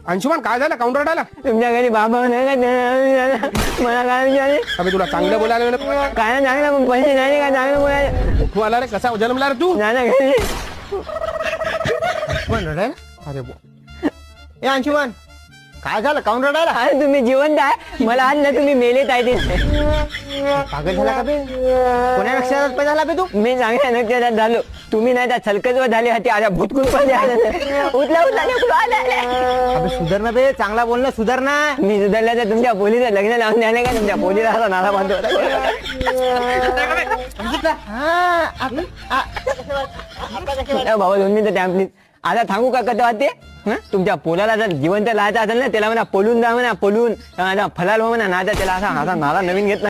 अंशुमान काय झालं? काउंटर डायला तुमच्या घरी बाबा नाही का? मला काय विचारले? अबे तुला चांगलं बोलायला काय चांगलं मग पैसे नाही का चांगलं बोलायला? तू आला रे, कसा जन्मला रे तू? नाही घरी अरे ए अंशुमन काय झालं? काऊन रडायला? अरे तुम्ही जिवंत आहे, मला आज ना तुम्ही मेलेत आहे ते. पागल झाला का बे? कोण्या नक्षत्रात झाला बे तू? मी चांगल्या नक्षत्रात झालो, तुम्ही नाही त्या छलकजवर झाले होते. आता भुटकून पण उठला अबे सुधर ना बे, चांगला बोल ना, सुधर ना. मी सुधारल्या तर तुमच्या पोलीचं लग्न लावून द्यायला का? तुमच्या पोलीला असा नाला बांधतो बाबा 2 मिनिटं त्या प्लीज. आता सांगू का कथा वाटते? तुमच्या पोलाला जर जिवंत लाहायचं असेल ना, त्याला म्हणा पळून जा म्हणा, पळून फलाल म्हणा, ना त्याला असा नाला नवीन घेतला